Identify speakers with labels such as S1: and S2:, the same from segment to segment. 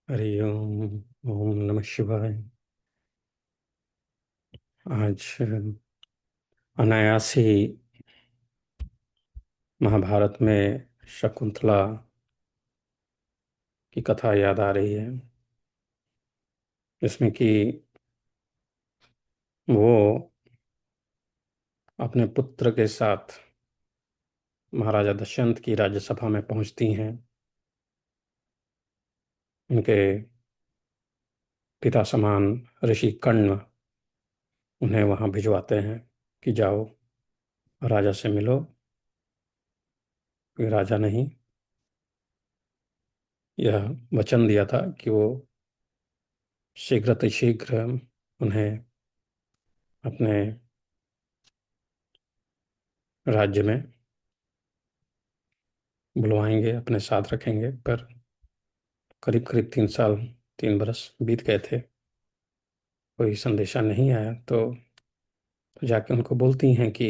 S1: हरि ओम। ओम नमः शिवाय। आज अनायास ही महाभारत में शकुंतला की कथा याद आ रही है, जिसमें कि वो अपने पुत्र के साथ महाराजा दुष्यंत की राज्यसभा में पहुंचती हैं। उनके पिता समान ऋषि कर्ण उन्हें वहां भिजवाते हैं कि जाओ राजा से मिलो। कोई राजा नहीं, यह वचन दिया था कि वो शीघ्र उन्हें अपने राज्य में बुलवाएंगे, अपने साथ रखेंगे। पर करीब करीब 3 साल, 3 बरस बीत गए थे, कोई संदेशा नहीं आया। तो जाके उनको बोलती हैं कि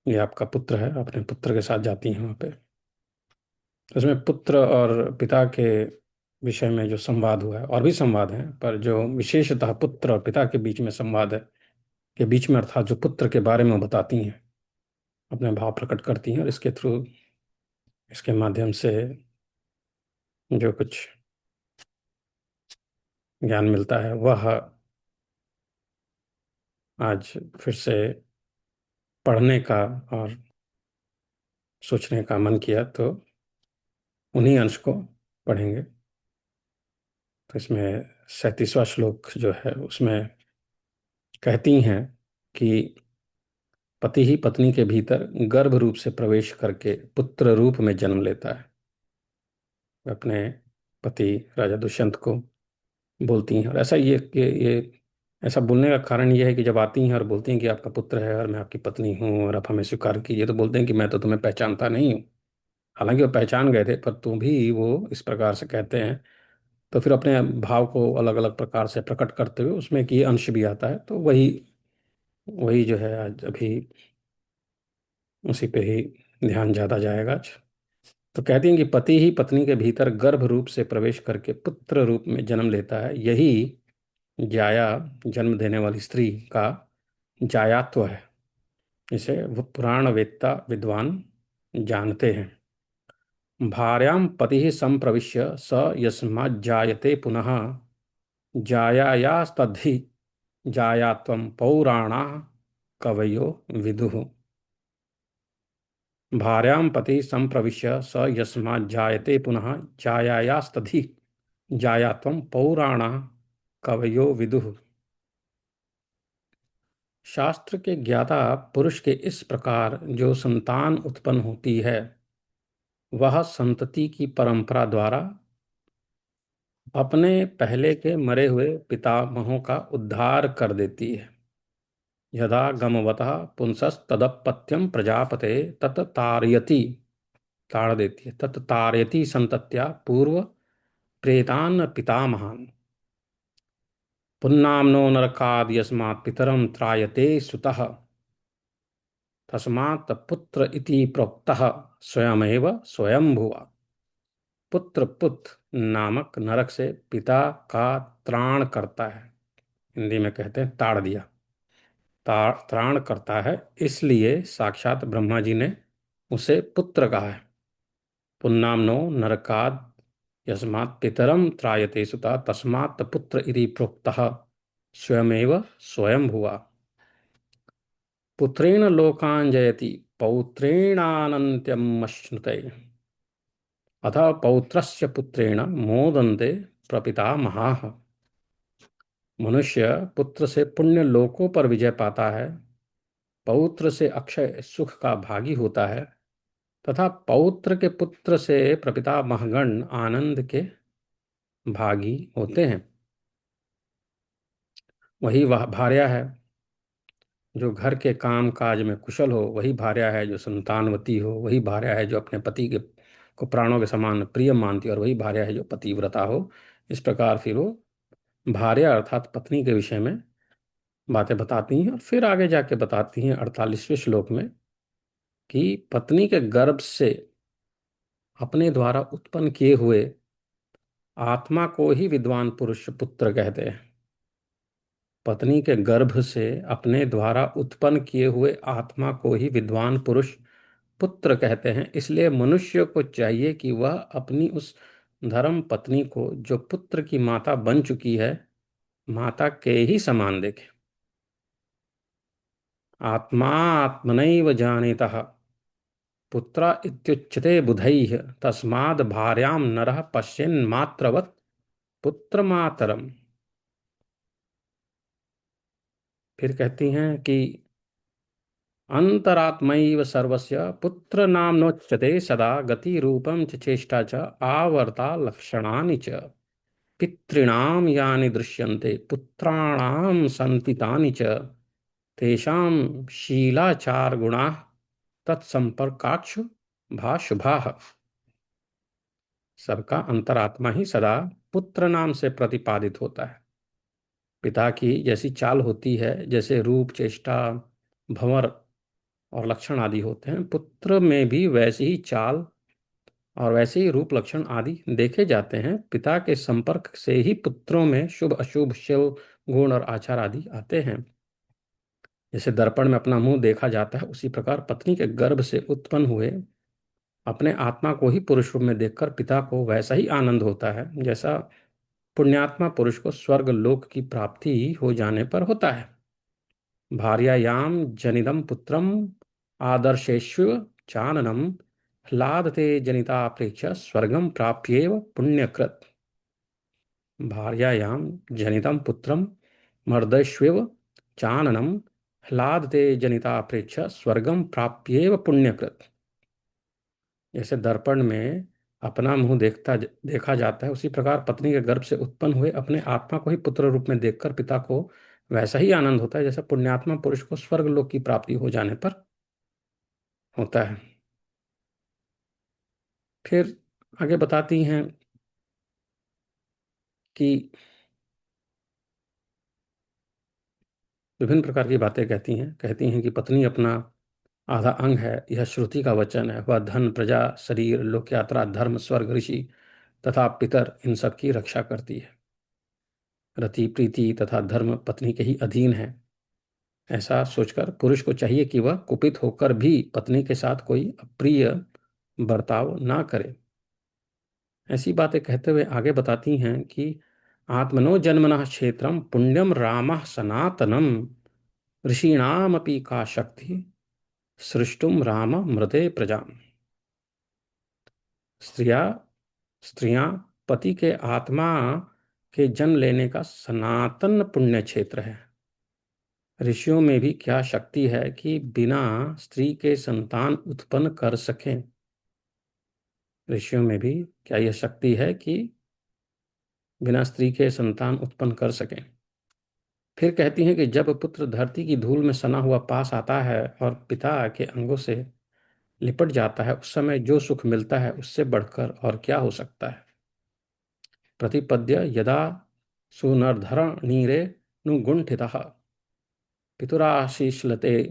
S1: ये आपका पुत्र है। अपने पुत्र के साथ जाती हैं वहाँ पे। तो उसमें पुत्र और पिता के विषय में जो संवाद हुआ है, और भी संवाद हैं, पर जो विशेषतः पुत्र और पिता के बीच में संवाद है, के बीच में अर्थात जो पुत्र के बारे में वो बताती हैं, अपने भाव प्रकट करती हैं, और इसके थ्रू, इसके माध्यम से जो कुछ ज्ञान मिलता है वह आज फिर से पढ़ने का और सोचने का मन किया, तो उन्हीं अंश को पढ़ेंगे। तो इसमें 37वां श्लोक जो है उसमें कहती हैं कि पति ही पत्नी के भीतर गर्भ रूप से प्रवेश करके पुत्र रूप में जन्म लेता है। अपने पति राजा दुष्यंत को बोलती हैं, और ऐसा ये ऐसा बोलने का कारण ये है कि जब आती हैं और बोलती हैं कि आपका पुत्र है और मैं आपकी पत्नी हूँ और आप हमें स्वीकार कीजिए, तो बोलते हैं कि मैं तो तुम्हें पहचानता नहीं हूँ। हालांकि वो पहचान गए थे, पर तुम भी वो इस प्रकार से कहते हैं। तो फिर अपने भाव को अलग अलग प्रकार से प्रकट करते हुए उसमें कि अंश भी आता है। तो वही वही जो है आज अभी उसी पे ही ध्यान ज्यादा जाएगा आज। तो कहती हैं कि पति ही पत्नी के भीतर गर्भ रूप से प्रवेश करके पुत्र रूप में जन्म लेता है। यही जाया, जन्म देने वाली स्त्री का जायात्व है। इसे वो पुराण वेत्ता विद्वान जानते हैं। भार्यां पतिः संप्रविश्य स यस्माज्जायते पुनः जायायास्तद्धि जायात्वं पौराणा कवयो विदुः। भार्यां पतिः संप्रविश्य स यस्माज्जायते पुनः जायायास्तद्धि जायात्वं पौराणा कवयो विदुः। शास्त्र के ज्ञाता पुरुष के इस प्रकार जो संतान उत्पन्न होती है, वह संतति की परंपरा द्वारा अपने पहले के मरे हुए पितामहों का उद्धार कर देती है। यदा गमवतः पुंसस्तदपत्यम प्रजापते तत तारयति, ताड़ देती है, तत तारयति संतत्या पूर्व प्रेतान पितामहान। पुन्नामनो नरकाद यस्मात् पितरम त्रायते सुतः तस्मात् पुत्र इति प्रोक्तः स्वयमेव स्वयंभुवा। पुत्र पुत नामक नरक से पिता का त्राण करता है। हिंदी में कहते हैं ताड़ दिया, त्राण करता है, इसलिए साक्षात ब्रह्मा जी ने उसे पुत्र कहा है। पुन्नामनो नरकाद यस्मात् पितरम त्रायते सुता तस्मात् पुत्र इति प्रोक्तः स्वयमेव स्वयंभुवा। पुत्रेण लोकान् जयति पौत्रेणानन्त्यमश्नुते अथ पौत्रस्य पुत्रेण मोदन्ते प्रपितामहाः। मनुष्य पुत्र से पुण्य लोकों पर विजय पाता है, पौत्र से अक्षय सुख का भागी होता है, तथा पौत्र के पुत्र से प्रपितामहगण आनंद के भागी होते हैं। वही वह भार्या है जो घर के काम काज में कुशल हो, वही भार्या है जो संतानवती हो, वही भार्या है जो अपने पति के को प्राणों के समान प्रिय मानती है, और वही भार्या है जो पतिव्रता हो। इस प्रकार फिर वो भार्या अर्थात पत्नी के विषय में बातें बताती हैं, और फिर आगे जाके बताती हैं 48वें श्लोक में कि पत्नी के गर्भ से अपने द्वारा उत्पन्न किए हुए आत्मा को ही विद्वान पुरुष पुत्र कहते हैं। पत्नी के गर्भ से अपने द्वारा उत्पन्न किए हुए आत्मा को ही विद्वान पुरुष पुत्र कहते हैं। इसलिए मनुष्य को चाहिए कि वह अपनी उस धर्म पत्नी को, जो पुत्र की माता बन चुकी है, माता के ही समान देखे। आत्मा आत्मनैव जानीतः पुत्र इत्युच्यते बुधैः, तस्माद् भार्यां नरः पश्यन् मात्रवत् पुत्रमातरम। फिर कहती हैं कि अंतरात्मैव सर्वस्य पुत्र नाम्नोच्यते सदा, गति रूपं च चेष्टा च आवर्ता लक्षणानि च। पितॄणां यानि दृश्यन्ते पुत्राणां सन्ति तानि च, तेषां शीलाचार गुणाः तत्संपर्काक्षु भाशुभाः। सबका अंतरात्मा ही सदा पुत्र नाम से प्रतिपादित होता है। पिता की जैसी चाल होती है, जैसे रूप, चेष्टा, भंवर और लक्षण आदि होते हैं, पुत्र में भी वैसी ही चाल और वैसे ही रूप, लक्षण आदि देखे जाते हैं। पिता के संपर्क से ही पुत्रों में शुभ अशुभ शील, गुण और आचार आदि आते हैं। जैसे दर्पण में अपना मुंह देखा जाता है, उसी प्रकार पत्नी के गर्भ से उत्पन्न हुए अपने आत्मा को ही पुरुष रूप में देखकर पिता को वैसा ही आनंद होता है, जैसा पुण्यात्मा पुरुष को स्वर्ग लोक की प्राप्ति हो जाने पर होता है। भार्यायाम जनिदम पुत्रम आदर्शेष्व चाननम ह्लादते जनिता प्रेक्ष्य स्वर्गम प्राप्येव पुण्यकृत। भार्यायाम जनितम पुत्रम मर्दस्वेव चाननम ह्लादते जनिता प्रेक्ष्य स्वर्गम प्राप्येव पुण्यकृत। जैसे दर्पण में अपना मुंह देखा जाता है, उसी प्रकार पत्नी के गर्भ से उत्पन्न हुए अपने आत्मा को ही पुत्र रूप में देखकर पिता को वैसा ही आनंद होता है, जैसा पुण्यात्मा पुरुष को स्वर्ग लोक की प्राप्ति हो जाने पर होता है। फिर आगे बताती हैं कि विभिन्न प्रकार की बातें कहती हैं कि पत्नी अपना आधा अंग है, यह श्रुति का वचन है। वह धन, प्रजा, शरीर, लोक यात्रा, धर्म, स्वर्ग, ऋषि तथा पितर, इन सब की रक्षा करती है। रति, प्रीति तथा धर्म पत्नी के ही अधीन है। ऐसा सोचकर पुरुष को चाहिए कि वह कुपित होकर भी पत्नी के साथ कोई अप्रिय बर्ताव ना करे। ऐसी बातें कहते हुए आगे बताती हैं कि आत्मनो जन्मनः क्षेत्रम पुण्यम रामः सनातनम, ऋषीणामपि का शक्ति सृष्टुम राम मृते प्रजाम। स्त्रियां स्त्रियां पति के आत्मा के जन्म लेने का सनातन पुण्य क्षेत्र है। ऋषियों में भी क्या शक्ति है कि बिना स्त्री के संतान उत्पन्न कर सकें। ऋषियों में भी क्या यह शक्ति है कि बिना स्त्री के संतान उत्पन्न कर सकें। फिर कहती हैं कि जब पुत्र धरती की धूल में सना हुआ पास आता है और पिता के अंगों से लिपट जाता है, उस समय जो सुख मिलता है उससे बढ़कर और क्या हो सकता है। प्रतिपद्य यदा सुनर्धरणीरे नुगुण्ठितः पितुराशीश्लते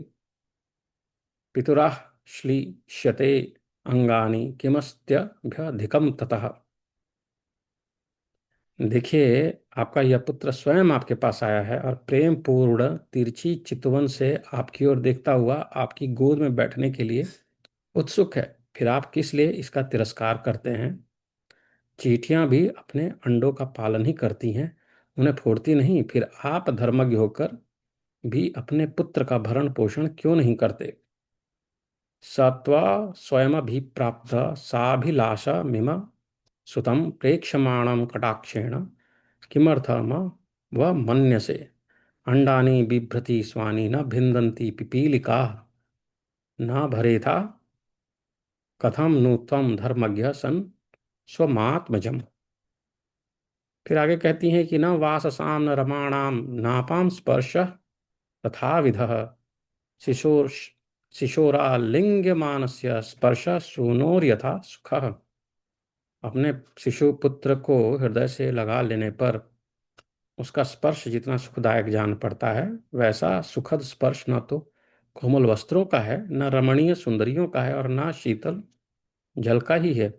S1: पितुराः श्लीष्यते अंगानि किमस्त्यभ्यधिकम ततः। देखिए, आपका यह पुत्र स्वयं आपके पास आया है और प्रेम पूर्ण तिरछी चितवन से आपकी ओर देखता हुआ आपकी गोद में बैठने के लिए उत्सुक है। फिर आप किस लिए इसका तिरस्कार करते हैं। चींटियां भी अपने अंडों का पालन ही करती हैं, उन्हें फोड़ती नहीं। फिर आप धर्मज्ञ होकर भी अपने पुत्र का भरण पोषण क्यों नहीं करते। सत्वा स्वयमभिप्राप्त साभिलाषमिम सुतं प्रेक्षमाणं कटाक्षेण किमर्थम वह मन्यसे। अंडानि बिभ्रति स्वानि न भिन्दन्ति पिपीलिका, न भरेथा कथम नु त्वं धर्मज्ञ सन स्वमात्मजम्। फिर आगे कहती हैं कि न वाससां न रमाणाम नापां स्पर्श तथा विधः शिशोर शिशोरालिंग्यमानस्य स्पर्श सूनोर्यथा सुखः। अपने शिशु पुत्र को हृदय से लगा लेने पर उसका स्पर्श जितना सुखदायक जान पड़ता है, वैसा सुखद स्पर्श न तो कोमल वस्त्रों का है, न रमणीय सुंदरियों का है और न शीतल जल का ही है।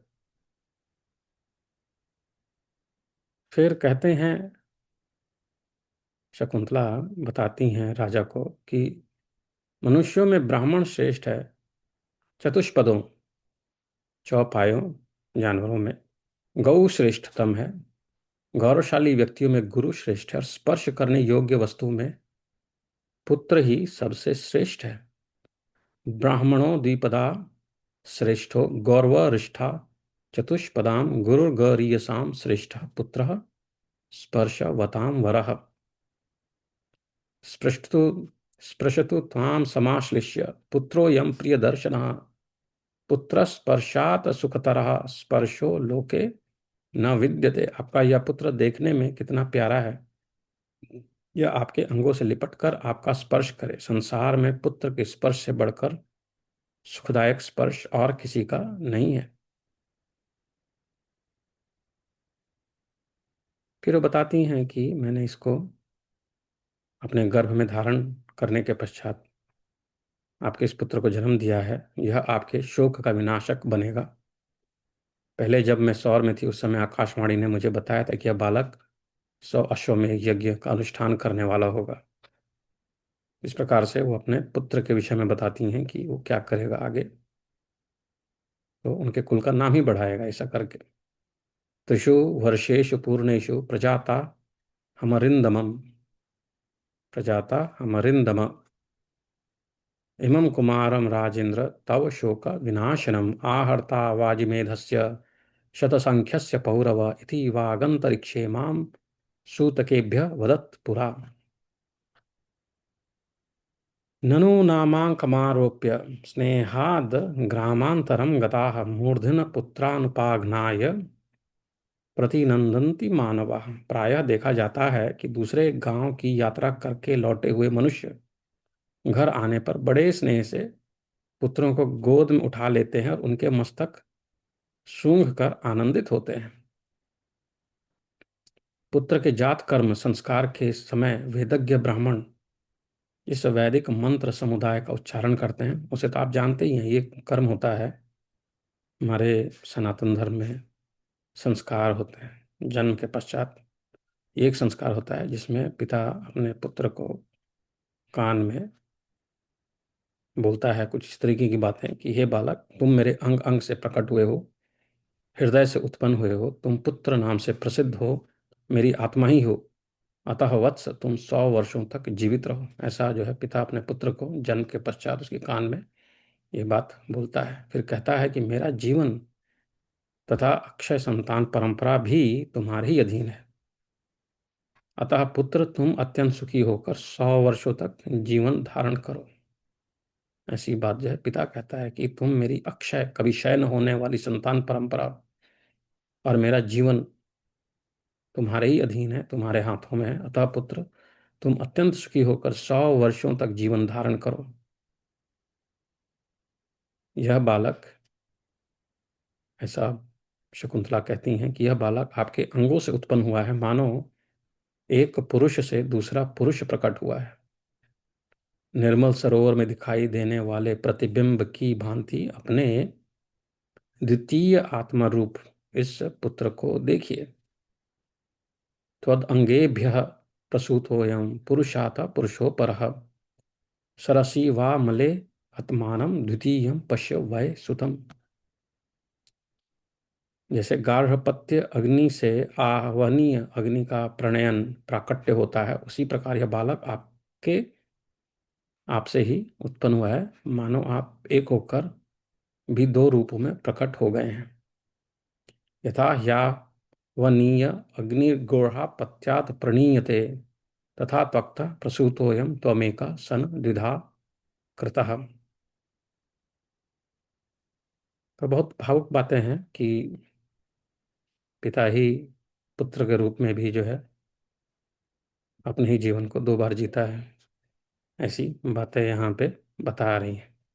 S1: फिर कहते हैं, शकुंतला बताती हैं राजा को कि मनुष्यों में ब्राह्मण श्रेष्ठ है, चतुष्पदों चौपायों जानवरों में गौ श्रेष्ठतम है, गौरवशाली व्यक्तियों में गुरु श्रेष्ठ है, और स्पर्श करने योग्य वस्तु में पुत्र ही सबसे श्रेष्ठ है। ब्राह्मणों द्विपदा श्रेष्ठो गौरवरिष्ठा चतुष्पदाम गुरुर्गरीयसाम श्रेष्ठ पुत्रः स्पर्शवतां वरः। स्पृष्टु स्पृशतु त्वां समाश्लिष्य पुत्रोऽयं प्रियदर्शनः, पुत्रस्पर्शात् सुखतरः स्पर्शो लोके न विद्यते। आपका यह पुत्र देखने में कितना प्यारा है, यह आपके अंगों से लिपट कर आपका स्पर्श करे। संसार में पुत्र के स्पर्श से बढ़कर सुखदायक स्पर्श और किसी का नहीं है। फिर वो बताती हैं कि मैंने इसको अपने गर्भ में धारण करने के पश्चात आपके इस पुत्र को जन्म दिया है, यह आपके शोक का विनाशक बनेगा। पहले जब मैं सौर में थी उस समय आकाशवाणी ने मुझे बताया था कि यह बालक 100 अश्वमेध यज्ञ का अनुष्ठान करने वाला होगा। इस प्रकार से वो अपने पुत्र के विषय में बताती हैं कि वो क्या करेगा आगे, तो उनके कुल का नाम ही बढ़ाएगा ऐसा करके। त्रिषु वर्षेषु पूर्णेषु प्रजाता हमरिंदमम, प्रजाता हमरिंदम इमं कुमारं राजेन्द्र तव शोक विनाशनम आहर्ता वाजिमेधस्य शतसंख्यस्य पौरव इति वागंतरिक्षे मां सूतकेभ्य वदत् पुरा। ननु नामाङ्कमारोप्य स्नेहाद् ग्रामान्तरं गताः मूर्धन पुत्रानुपाघ्नाय प्रतिनंदन्ति मानवाः। प्रायः देखा जाता है कि दूसरे गांव की यात्रा करके लौटे हुए मनुष्य घर आने पर बड़े स्नेह से पुत्रों को गोद में उठा लेते हैं और उनके मस्तक सूंघ कर आनंदित होते हैं। पुत्र के जात कर्म संस्कार के समय वेदज्ञ ब्राह्मण इस वैदिक मंत्र समुदाय का उच्चारण करते हैं। उसे तो आप जानते ही हैं, ये कर्म होता है हमारे सनातन धर्म में। संस्कार होते हैं जन्म के पश्चात, एक संस्कार होता है जिसमें पिता अपने पुत्र को कान में बोलता है कुछ इस तरीके की बातें कि हे बालक, तुम मेरे अंग अंग से प्रकट हुए हो, हृदय से उत्पन्न हुए हो, तुम पुत्र नाम से प्रसिद्ध हो, मेरी आत्मा ही हो, अतः वत्स तुम 100 वर्षों तक जीवित रहो। ऐसा जो है पिता अपने पुत्र को जन्म के पश्चात उसके कान में ये बात बोलता है। फिर कहता है कि मेरा जीवन तथा अक्षय संतान परंपरा भी तुम्हारे ही अधीन है, अतः पुत्र तुम अत्यंत सुखी होकर 100 वर्षों तक जीवन धारण करो। ऐसी बात जो है पिता कहता है कि तुम मेरी अक्षय कभी क्षय न होने वाली संतान परंपरा और मेरा जीवन तुम्हारे ही अधीन है, तुम्हारे हाथों में है, अतः पुत्र तुम अत्यंत सुखी होकर 100 वर्षों तक जीवन धारण करो। यह बालक, ऐसा शकुंतला कहती हैं कि यह बालक आपके अंगों से उत्पन्न हुआ है, मानो एक पुरुष से दूसरा पुरुष प्रकट हुआ है। निर्मल सरोवर में दिखाई देने वाले प्रतिबिंब की भांति अपने द्वितीय आत्मा रूप इस पुत्र को देखिए। त्वद अंगेभ्यः प्रसूतोऽयं पुरुषात् पुरुषो परः, सरसी वा मले आत्मानं द्वितीयं पश्य वै सुतम। जैसे गार्हपत्य अग्नि से आह्वनीय अग्नि का प्रणयन प्राकट्य होता है, उसी प्रकार यह बालक आपके आपसे ही उत्पन्न हुआ है, मानो आप एक होकर भी दो रूपों में प्रकट हो गए हैं। यथा ह्यावनीय अग्निर्गोढ़ा पत्यात् प्रणीयते तथा त्वक्तः प्रसूतोऽयं त्वमेका सन द्विधा कृतः। तो बहुत भावुक बातें हैं कि पिता ही पुत्र के रूप में भी जो है अपने ही जीवन को दो बार जीता है, ऐसी बातें यहाँ पे बता रही हैं।